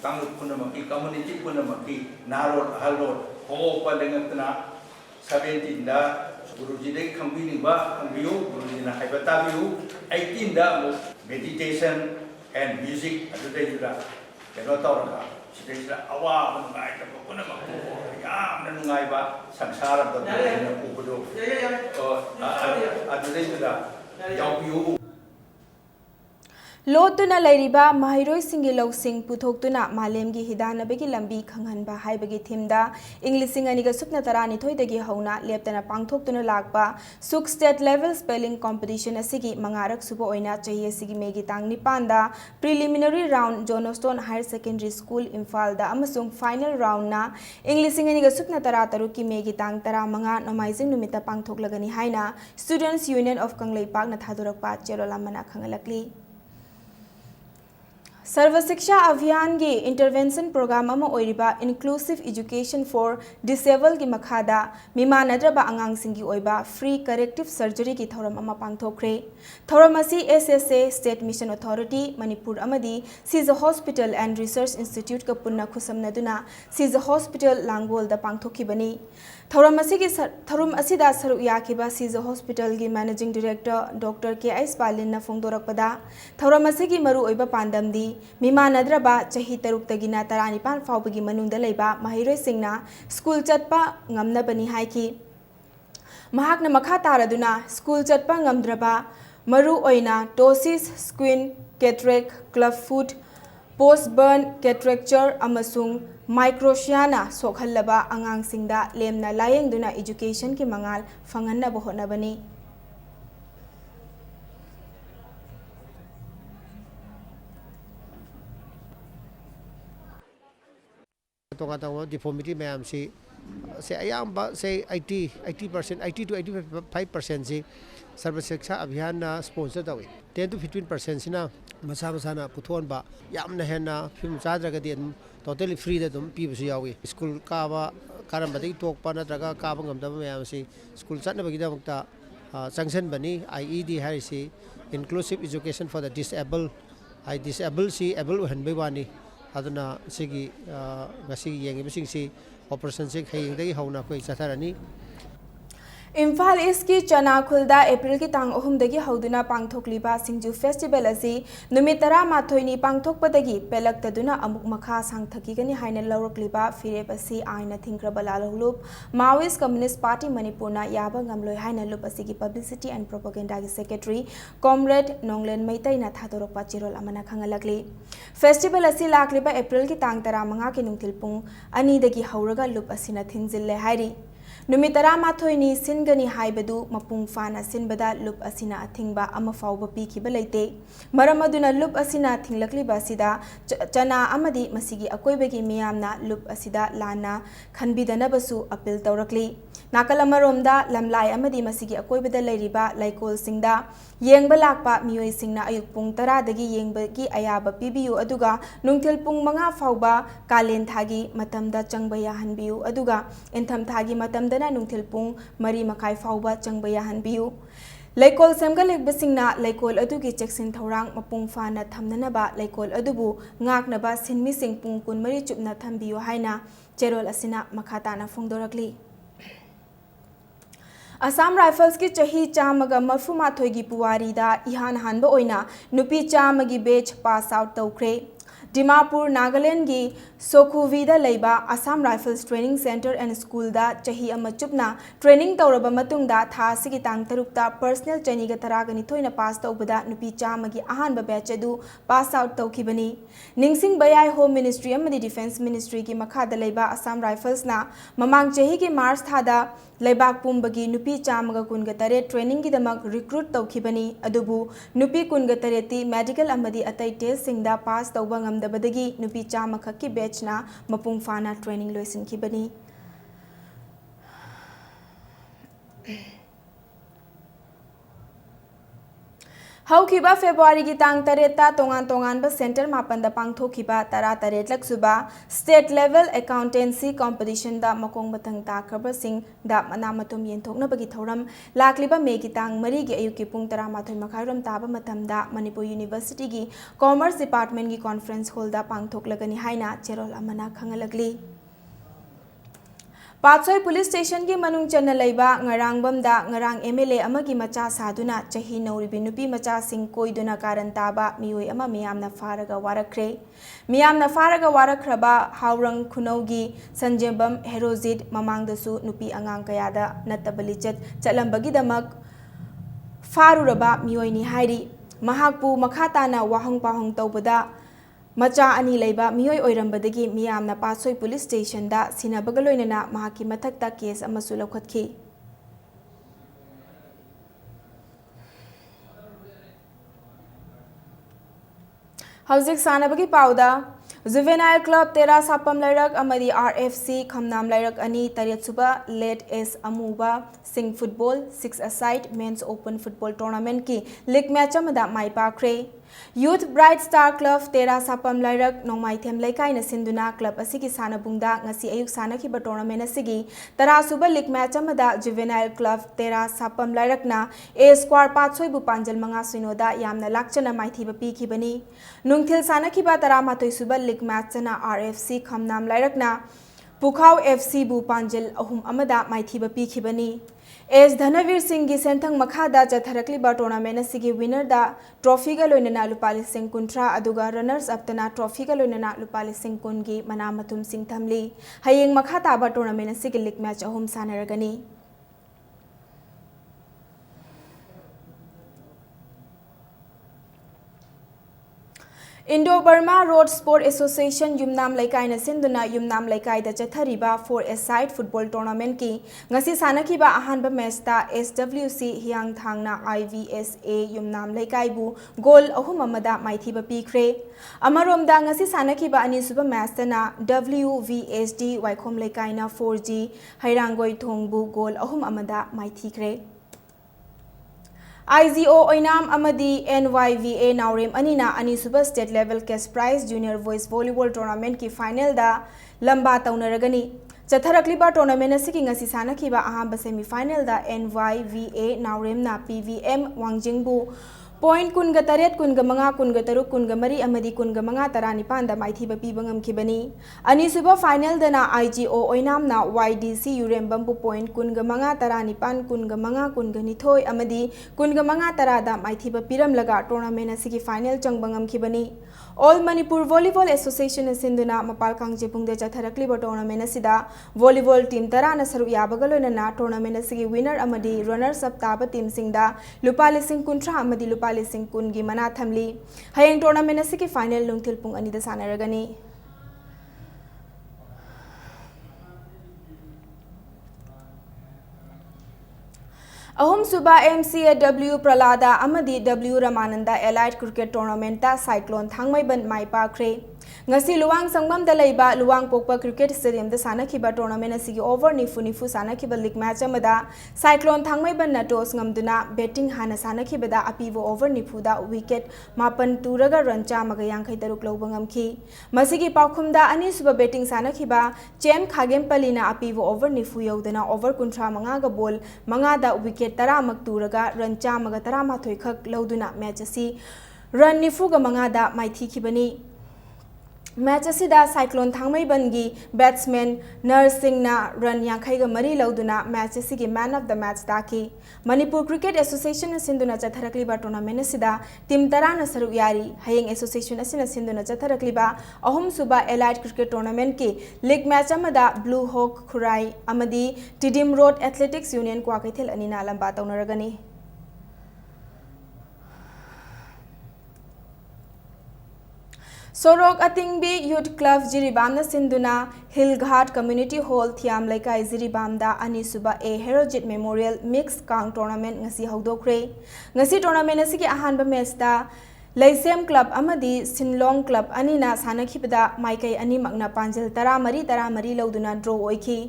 कांगुप पुनमकी कम्युनिटी पुनमकी नारोड हलोड होप लेंगतना 17 दा गुरुजी दे खंबिनिबा खंबियो गुरुजी ना हाइबताबियो 18 दा मेडिटेशन एंड म्यूजिक अदुदैजुदा केनो तौरगा सिदैजुदा अवा बनुगाय तब पुनमको यामना नुगाइबा संसार तब पुबदो अदुदैजुदा याउबियो लोतुना लैरिबा माहिरोय सिंगी लौसिंग पुथोक्तुना मालेमगी हिदानबगी लंबी खंगहनबा हाइबगी थीमदा इंग्लिशिंग अनिगा सुपना 13 दगी हौना लेप्तना पांगथोक्तुना लाकबा सुक स्टेट लेवल स्पेलिंग कॉम्पिटिशन असिगी मंगारक सुबो ओइना चाहि असिगी मेगी तांग 9 दा preliminary round Johnstone higher secondary school Imphal दा अमसुंग फाइनल राउंड ना इंग्लिशिंग अनिगा सुपना 13 की मेगी तांग 15 नोमाइजिंग नुमिता पांगथोक्लगनी हाइना स्टूडेंट्स यूनियन ऑफ कंगलेपाक ना थादोरकपा चेरोला मना खंगलकली सर्व शिक्षा अभियान की intervention programme inclusive education for disabled की मखादा मिमानद्रबा आंगांसिंगी ओइबा फ्री करेक्टिव सर्जरी की थौरम अमा पांगथोक्रे थौरम असी SSA state mission authority Manipur अमदी Shija hospital and research institute का पुन्ना खुसमनदुना सीज हॉस्पिटल लांगोल दा पांगथोखिबनी थौरम असिदा सरुक याखिबा सीज हॉस्पिटल की managing director doctor KS Palin फोंदोरकपदा थौरम असिगी मरु ओइबा पांदमदी मिमानद्रबा चाही 13 फाउबगी मनुंगदा लेबा महिरोइसिंगना स्कूल चटपा ngamnabani हाइकी महाकना मखा तारदुना स्कूल चटपा ngamdraba मरु ओइना ptosis squint cataract club foot post burn contracture अमसुंग माइक्रोशियाना सोखल्लबा आंगांसिंगदा लेमना लायेंगदुना एजुकेशन की मंगाल फंगन्नबा होनबनी डिफॉर्मिटी मैम से अयाब से 80% 80 to 85% से सर्व शिक्षा अभियान स्पॉन्सर तवे 10 to 15% सिना मसा मसाना पुथोनबा यामना हेना फिल्म चाद्रगदी टोटली फ्री दा दुम पीबसु यावी स्कूल काबा कारमबदी तोकपा नत्रगा काबा ngamdaba मैम से स्कूल चटनबगीदमक्ता संक्शन बनी IED हारिसी inclusive education for the disabled आई डिसेबल सी एबल हनबे वानी अदना सिगी ngasi yengibisingi ऑपरेशन से खयंगदगी हौना कोई चथारनी इम्फाल ईस्ट की चनाखुलदा अप्रैल की तांग 3 दगी हौदुना पांगथोक्लिबा सिंजू फेस्टिवल असी नुमित 13 पांगथोक्पदगी पेलक्तदुना अमुक मखा सांगथकीगनी हाइना लौरक्लिबा फिरेब असी आइना थिंग्रबा लालहुलुप माओइस्ट कम्युनिस्ट पार्टी मणिपुरना याबा ngamloi हाइना लुप असिगी पब्लिसिटी एंड प्रोपेगेंडा की सेक्रेटरी कॉमरेड नोंगलेन मैतैना थादोरकपा चिरोल अमना खंगलकली फेस्टिवल असी लाक्लिबा अप्रैल की तांग 15 की नुंगथिल पुंग 2 दगी हौरगा लुप असिना थिंजिल्ले हाइरी नुमित 13 सिनगनी हाइबदु मपुंग फाना सिनबदा लुप असिना अथिंगबा अमा फाउबा पीखिबा लेते मरम अदुना लुप असिना थिंगलक्लिबा असिदा चना अमदी मसिगी अकोइबगी मियामना लुप असिदा लाना खनबिदनबसु अपील तौरक्ली नाकल अमरोमदा लमलाई अमदी मसिगी अकोइबदा लेरिबा लैकोलसिंगदा येंगबा लाकपा मियोइसिंगना अयुक पुंग 10 दगी येंगबगी अयाबा पिबियु अदुगा नुंगथिल पुंग 5 फाउबा कालेन थागी मतमदा चंगबा याहनबियु अदुगा इंथम थागी मतमदना नुंगथिल पुंग 3 मखाई फाउबा चंगबा याहनबियु लैकोल सेमगलिबसिंगना लैकोल अदुगी चेक्सिन थौरांग मपुंग फाना थमननबा लैकोल अदुबु ngaknaba sinmising पुंग 20 चुपना थंबियु हाइना चेरोल असिना मखाताना फोंदोरकली असम राइफल्स की चही चामगा मरफुमाथोगी पुवारीदा इहान हानबा ओइना नुपी चामगी बेच पास आउट तौख्रे डिमापुर नागालैंड की सोखुवीदा लेबा Assam rifles training centre and school दा चही अमा चुपना ट्रेनिंग तौरबा मतुंगदा था सिगी तांग तरुक्ता पर्सनल ट्रेनिंग तरागनी थोइना पास तौबदा नुपी चामगी अहानबा बैच अदु पास आउट तौखिबनी निंगसिंग बयाई होम मिनिस्ट्री अमदी डिफेंस मिनिस्ट्री की मखादा लेबा असम राइफल्स ना ममांग चही की मार्च थादा लेबाक पुंबगी नुपी चामगा कुनगा तरे ट्रेनिंग की दमक रिक्रूट तौखिबनी अदुबु नुपी कुनगा तरेती मेडिकल अमदी अतै टेस्ट सिंगदा पास तौबा ngamdabadagi nupi chama khakki batch na mapung fana training loisinkhibani हौखिबा फेब्रुआरी की तांग तरेता तोंगान तोंगान बा सेंटर मापन दा पांगथोखिबा तरा Taret लक्सुबा state level accountancy competition दा मकोंग बतंग ताखरबा सिंग दा मनामतुम येंथोकनबगी थौरम लाखलिबा मे की तांग मरी की अयुकी पुंग 13 मखाइरम ताबा मतमदा मणिपुर यूनिवर्सिटी की कॉमर्स डिपार्टमेंट की कॉन्फ्रेंस हॉल दा पांगथोकलगनी हाइना चेरोल अमना खंगलगली पाथोई पुलिस स्टेशन की मनुंग चन्ना लेबा ngarangबमदा ngarang MLA अमगी मचा सादुना चही नौरिबी नुपी मचा सिंग कोइदुना कारण ताबा मियोय अमा मियामना फारगा वारखरे मियामना फारगा वारखरबा हावरंग खुनौगी संजेबम हेरोजित ममांगदसु नुपी अंगांग कयादा नत्तबलिचत चलंबगीदमक फारुरबा मियोयनी हाइरी महाकपु मखाताना वाहंग पाहंग तौबदा मचा अनि लेबा मियोय ओइरंबदगी मियामना पासोई पुलिस स्टेशन दा सिनाबगा लोइनना महाकी मथक्ता केस अमसु लौखतखी हौजिक सानबगी पाउदा जुवेनाइल क्लब तेरा सापम लैरक अमदी RFC खमनाम लैरक अनि तरियतसुबा late S Amuba Singh football 6 a side men's open football tournament की लीग मैच अमदा माई पाखरे youth bright star club Tera Sapam Leirak Nongmaithem लेकाइना सिंदुना क्लब असिगी सानबुंगदा ngasi ayuk sanakiba tournament asigi tarasuba league match amada juvenile club तेरा सापम लैरकना ए स्क्वाड पाथोय बु पांजल मंगा सिनोदा यामना लाक्चना माइथीबा पीखिबनी नुंगथिल सानकिबा 13 सुबा लीग मैच ना RFC खमनाम लैरकना पुखाव FC बु पांजल अहुम अमदा माइथीबा पीखिबनी एस धनवीर सिंह की सेंथंग मखादा चथरकलिबा टूर्नामेंट असिगी विनर दा ट्रॉफी गा लोइनना लुपा 13 अदुगा रनर्स अप तना ट्रॉफी गा लोइनना लुपा 10 की मनामतुम सिंह थमली हयेंग मखाताबा टूर्नामेंट असिगी लीग मैच अहुम सानरगनी Indo Burma road sport association Yumnam लैकाइना सिंदुना युमनाम लैकाइदा चथरिबा 4-a-side फुटबॉल टूर्नामेंट की ngasi sanakhiba ahanba match ta SWC Hiyang थांगना IVSA युमनाम लैकाइबु गोल अहुम अमदा माइथीबा पीखरे अमरोमदा ngasi sanakhiba अनिसुबा मैच तना WVSD वाइखोम लैकाइना 4G हैरांगोई थोंगबु गोल अहुम अमदा माइथीखरे IGO ओइनाम अमदी NYVA नाउरेम अनिना अनिसुबा state level cash prize junior boys volleyball tournament की फाइनल दा लंबा तौनरगनी चथरकलिबा टूर्नामेंट असिगी ngasi सानखिबा अहांबा सेमीफाइनल दा NYVA नाउरेम ना PVM वांगजिंगबु पॉइंट कुनगा तरेत कुनगा मंगा कुनगा तरुक कुनगा मरी अमदी कुनगा मंगा तरा निपान दा माइथीबा पीबा ngamkhibani अनिसुबा फाइनल दना IGO ओइनाम ना YDC यूरेमबम पॉइंट कुनगा मंगा तरा निपान कुनगा मंगा कुनगा निथोय अमदी कुनगा मंगा तरा दा माइथीबा पीरम लगा टूर्नामेंट असिगी फाइनल चंगबा ngamkhibani all Manipur volleyball association सिंधुना मपाल कांगजेपुंग चथरकलिबा टूर्नामेंट असिदा वॉलीबॉल टीम तराना सरुक याबगा लोइनना टूर्नामेंट असिगी विनर अमदी रनर्स अप ताबा टीम सिंगदा लुपा 13 अमदी लुपा 10 की मना थमली हयेंग टूर्नामेंट असिगी फाइनल लुंगथिल पुंग अनिदा सानरगनी अहुम सुबा MCAW प्रलादा अमदी W Ramananda Allied Cricket Tournament ता साइक्लोन थांगमैबन माई पाखरे ngasi luwang sangbam da leiba luwang pokpa cricket stadium da sana khiba tournament asigi over nifu sana khiba league match amada cyclone thangmai ban na toss ngamduna betting hana sana khiba da apivo over nifu da wicket mapan turaga run chamaga yankhai taruk lobang amki masigi paukhum da ani suba betting sana khiba chem khagem palina apivo over nifu yaudana over kuntra manga ga ball manga da wicket tara mak turaga run chamaga tara ma thoi khak lauduna match asi run nifu ga manga da maithi khibani match असिदा cyclone Thangmei बनगी batsman Narsingh ना run यांखई ग मरी लौदुना match असिगी man of the match ताकी Manipur cricket association सिंधुना चथरकलिबा टूर्नामेंट असिदा टीम 13 न सरुक यारी हयेंग एसोसिएशन असिना सिंधुना चथरकलिबा अहुम सुबा एलाइड क्रिकेट टूर्नामेंट की लीग मैच अमदा ब्लू हॉक खुराई अमदी Tiddim road athletics union Kwakeithel अनिना लंबा तौनरगनी सोरोक अतिंगबी यूथ क्लब जिरीबाम सिंधुना हिलघाट कम्युनिटी हॉल थियाम लेकाई जिरीबाम दा अनीसुबा A Herojit memorial mixed kang tournament ngasi हौदोखरे ngasi टूर्नामेंट असि के अहानबा मैच दा लैसेम क्लब अमदी सिनलोंग क्लब अनीना सानखिबदा माइकै अनि मगना पांजल 13 लौदुना ड्रॉ ओइखी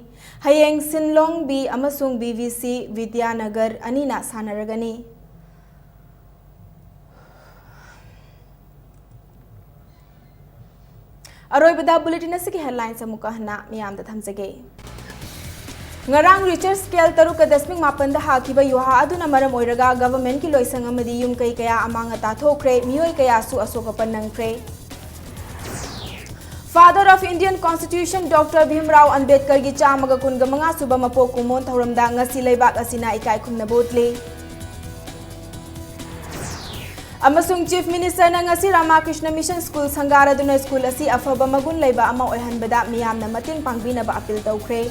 हयेंग सिनलोंग बी अमसुंग बीवीसी विद्यानगर अनीना सानरगनी अरोइबदा बुलेटिन असकी हेडलाइंस अमुका हना मियामदा थमजगे ngarang Richter scale 3.8 हाकिबा युहा अदुना मरम ओइरगा गवर्नमेंट की लोइसंग अमदी युम कई कया अमांग ताथोख्रे मियोय कया सु असोकपन नंख्रे father of Indian constitution doctor Bhimrao Ambedkar की चामग कुनग मंगा सुबा मपो कुमोन थौरमदा ngasi लेबाक असिना इकाई खुमना बोतले अमसुंग चीफ मिनिस्टर ना ngasi रामाकृष्ण मिशन स्कूल संगारादुना स्कूल असी अफबा मगुन लेबा अमा ओइहनबदा मियामना मतेंग पांगबिनबा अपील तौख्रे